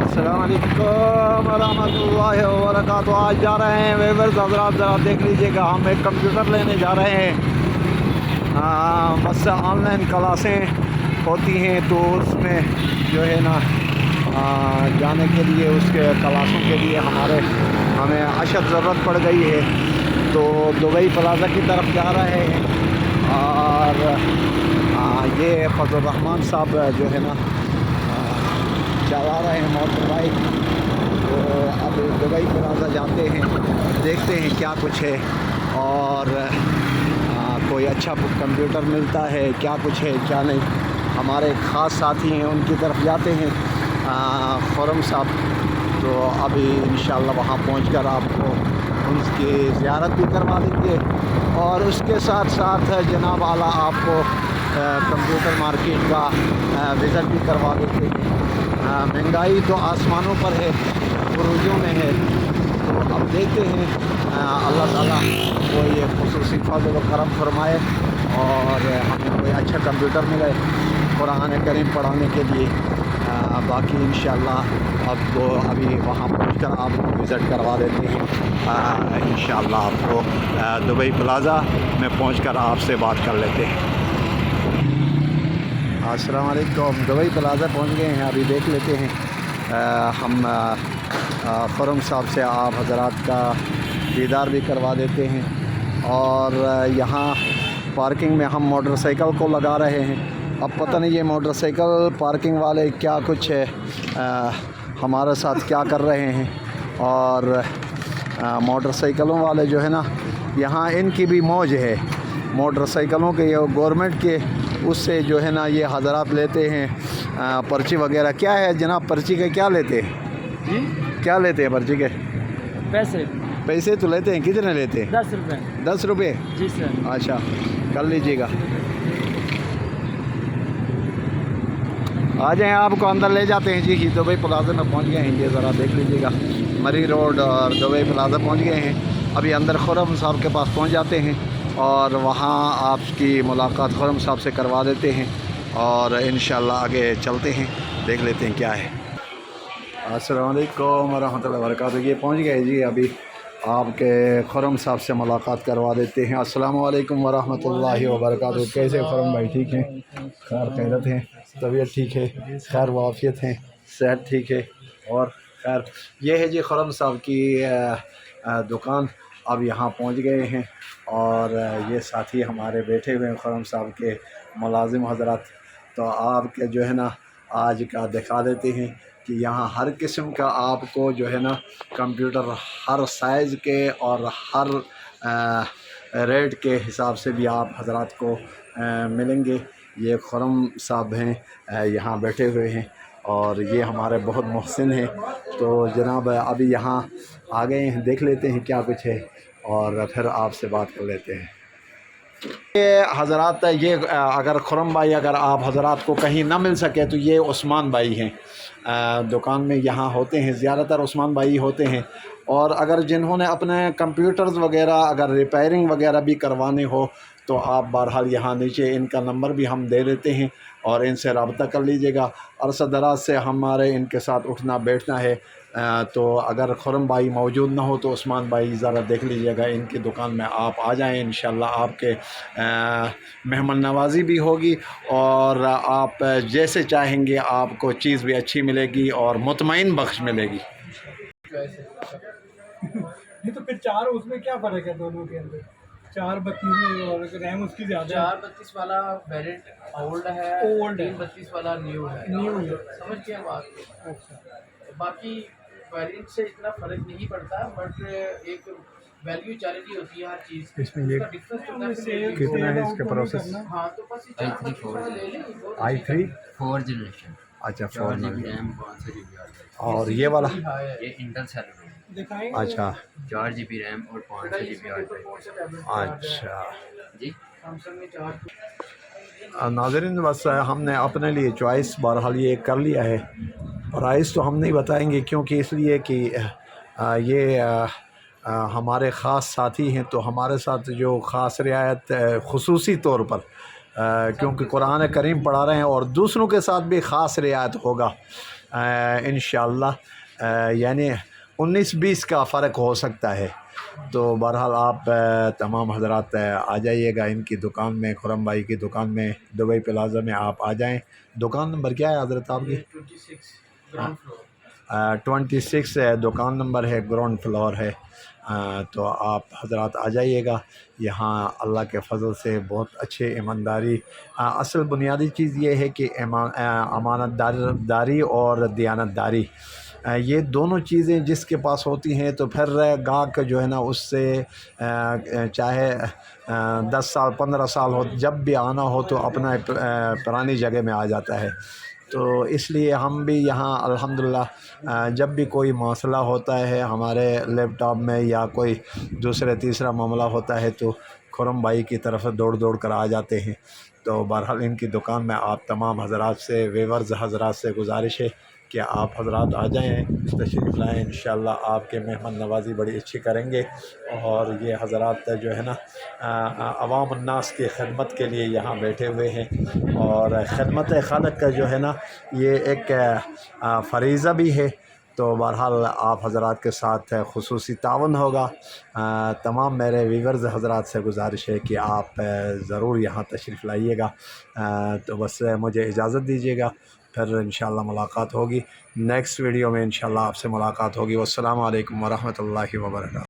अस्सलाम वालेकुम रहमतुल्लाहि व बरकातुहू। आज जा रहे हैं वेवर्स हज़रात, ज़रा देख लीजिएगा, हम एक कंप्यूटर लेने जा रहे हैं। बस ऑनलाइन क्लासें होती हैं तो उसमें जो है ना जाने के लिए, उसके क्लासों के लिए हमें अशद ज़रूरत पड़ गई है, तो दुबई प्लाज़ा की तरफ जा रहे हैं। और ये फजल रहमान साहब जो है ना चला रहे हैं मोटर बाइक, तो अब दुबई प्लाज़ा जाते हैं, देखते हैं क्या कुछ है और कोई अच्छा कंप्यूटर मिलता है, क्या कुछ है क्या नहीं। हमारे ख़ास साथी हैं, उनकी तरफ जाते हैं खुरम साहब, तो अभी इंशाअल्लाह वहाँ पहुँचकर आपको उनकी ज़ियारत भी करवा देंगे और उसके साथ साथ जनाब आला आपको कंप्यूटर मार्केट का विज़िट भी करवा देते हैं। महंगाई तो आसमानों पर है, बुरुजों में है, तो अब देखते हैं अल्लाह ताला को ये खुसूसी फज़ल व करम फरमाए और हमें कोई अच्छा कंप्यूटर मिले कुरान करीम पढ़ाने के लिए। बाकी इंशाअल्लाह आपको अभी वहाँ पहुँचकर आपको विज़िट करवा देते हैं। इंशाअल्लाह आपको दुबई प्लाज़ा में पहुँचकर आपसे बात कर लेते हैं। अस्सलाम वालेकुम, दुबई प्लाज़ा पहुँच गए हैं, अभी देख लेते हैं। हम खुरम साहब से आप हज़रात का दीदार भी करवा देते हैं और यहाँ पार्किंग में हम मोटरसाइकिल को लगा रहे हैं। अब पता नहीं ये मोटरसाइकिल पार्किंग वाले क्या कुछ है हमारे साथ क्या कर रहे हैं, और मोटरसाइकिलों वाले जो है ना, यहाँ इनकी भी मौज है मोटरसाइकिलों के, ये गवर्नमेंट के उससे जो है ना ये हज़रात लेते हैं पर्ची वगैरह। क्या है जनाब, पर्ची के क्या लेते हैं जी? क्या लेते हैं पर्ची के? पैसे तो लेते हैं, कितने लेते हैं? 10 रुपये। 10 रुपये? जी सर। अच्छा, कर लीजिएगा। आ जाएँ, आपको अंदर ले जाते हैं जी। दुबई प्लाज़ा में पहुंच गए हैं, ये ज़रा देख लीजिएगा, मरी रोड और दुबई प्लाज़ा पहुंच गए हैं। अभी अंदर खुरम साहब के पास पहुंच जाते हैं और वहाँ आपकी मुलाकात खुरम साहब से करवा देते हैं और इंशाअल्लाह आगे चलते हैं, देख लेते हैं क्या है। अस्सलाम वालेकुम रहमतुल्लाहि व बरकातुहू। ये पहुँच गए जी, अभी आपके खुरम साहब से मुलाकात करवा देते हैं। अस्सलाम वालेकुम व रहमतुल्लाहि व बरकातुहू। कैसे खुरम भाई, ठीक हैं? खैर खैरियत हैं, तबीयत ठीक है, खैर वाफियत हैं, सेहत ठीक है। और खैर ये है जी खुरम साहब की दुकान। अब यहाँ पहुँच गए हैं और ये साथी हमारे बैठे हुए हैं खुरम साहब के मुलाजिम हज़रात। तो आपके जो है ना आज का दिखा देते हैं कि यहाँ हर किस्म का आपको जो है ना कंप्यूटर हर साइज़ के और हर रेट के हिसाब से भी आप हज़रात को मिलेंगे। ये खुरम साहब हैं, यहाँ बैठे हुए हैं और ये हमारे बहुत मोहसिन हैं। तो जनाब अभी यहाँ आ गए हैं, देख लेते हैं क्या कुछ है और फिर आपसे बात कर लेते हैं। ये हज़रात, ये अगर खुरम भाई, अगर आप हज़रात को कहीं ना मिल सके तो ये उस्मान भाई हैं, दुकान में यहाँ होते हैं, ज़्यादातर उस्मान भाई होते हैं। और अगर जिन्होंने अपने कंप्यूटर्स वगैरह अगर रिपेयरिंग वगैरह भी करवाने हो तो आप बहरहाल यहाँ नीचे इनका नंबर भी हम दे देते हैं और इनसे रब्ता कर लीजिएगा। अरसा दराज से हमारे इनके साथ उठना बैठना है, तो अगर खुरम भाई मौजूद ना हो तो उस्मान भाई ज़रा देख लीजिएगा, इनकी दुकान में आप आ जाएं। इंशाअल्लाह आपके मेहमान नवाजी भी होगी और आप जैसे चाहेंगे आपको चीज़ भी अच्छी मिलेगी और मुतमईन बख्श मिलेगी। ये तो फिर 4 उसमें क्या फ़र्क है दोनों के अंदर? 432 में और रैम उसकी ज़्यादा है। 432 वाला वेरिएंट ओल्ड है, 332 वाला न्यू है। समझ गया बात को। अच्छा, बाकी वेरिएंट से इतना फ़र्क नहीं पड़ता, बट एक वैल्यू चैरिटी होती है हर चीज़ की, उसका डिफरेंस कितना है इसका प्रोसेस? हाँ, तो बस ये 432 वाला ले लें। i3 4 generation. अच्छा, 4 4 GB रैम 500 GB और ये वाला? ये इंटेल सेलेरियन दिखाएंगे। अच्छा, 4 GB रैम और 500 GB हार्ड ड्राइव। अच्छा जी सैमसंग में 4 नाज़रीन, बस हमने अपने लिए चॉइस बहरहाल ये कर लिया है। प्राइस तो हम नहीं बताएंगे क्योंकि इसलिए कि ये हमारे ख़ास साथी हैं, तो हमारे साथ जो ख़ास रियायत खुसूसी तौर पर क्योंकि कुरान करीम पढ़ा रहे हैं और दूसरों के साथ भी ख़ास रियायत होगा, انشاءاللہ یعنی 19-20 کا فرق ہو سکتا ہے. تو بہرحال آپ تمام حضرات آ جائیے گا ان کی دکان میں، خرم بھائی کی دکان میں، دبئی پلازا میں آپ آ جائیں. دکان نمبر کیا ہے حضرت آپ کی؟ 26 گراؤنڈ فلور. 26 دکان نمبر ہے، گراؤنڈ فلور ہے. تو آپ حضرات آ جائیے گا. یہاں اللہ کے فضل سے بہت اچھے ایمانداری، اصل بنیادی چیز یہ ہے کہ امانت داری اور دیانت داری، یہ دونوں چیزیں جس کے پاس ہوتی ہیں تو پھر گاہک جو ہے نا اس سے چاہے 10 سال 15 سال ہو، جب بھی آنا ہو تو اپنا پرانی جگہ میں آ جاتا ہے. تو اس لیے ہم بھی یہاں الحمدللہ جب بھی کوئی مسئلہ ہوتا ہے ہمارے لیپ ٹاپ میں یا کوئی دوسرے تیسرا معاملہ ہوتا ہے تو خرم بھائی کی طرف دوڑ کر آ جاتے ہیں. تو بہرحال ان کی دکان میں آپ تمام حضرات سے، ویورز حضرات سے گزارش ہے کہ آپ حضرات آ جائیں، تشریف لائیں. انشاءاللہ آپ کے مہمان نوازی بڑی اچھی کریں گے. اور یہ حضرات جو ہے نا عوام الناس کی خدمت کے لیے یہاں بیٹھے ہوئے ہیں. اور خدمت خالق کا جو ہے نا یہ ایک فریضہ بھی ہے. تو بہرحال آپ حضرات کے ساتھ خصوصی تعاون ہوگا. تمام میرے ویورز حضرات سے گزارش ہے کہ آپ ضرور یہاں تشریف لائیے گا. تو بس مجھے اجازت دیجیے گا، پھر انشاءاللہ ملاقات ہوگی. نیکسٹ ویڈیو میں انشاءاللہ آپ سے ملاقات ہوگی. والسلام علیکم ورحمۃ اللہ وبرکاتہ.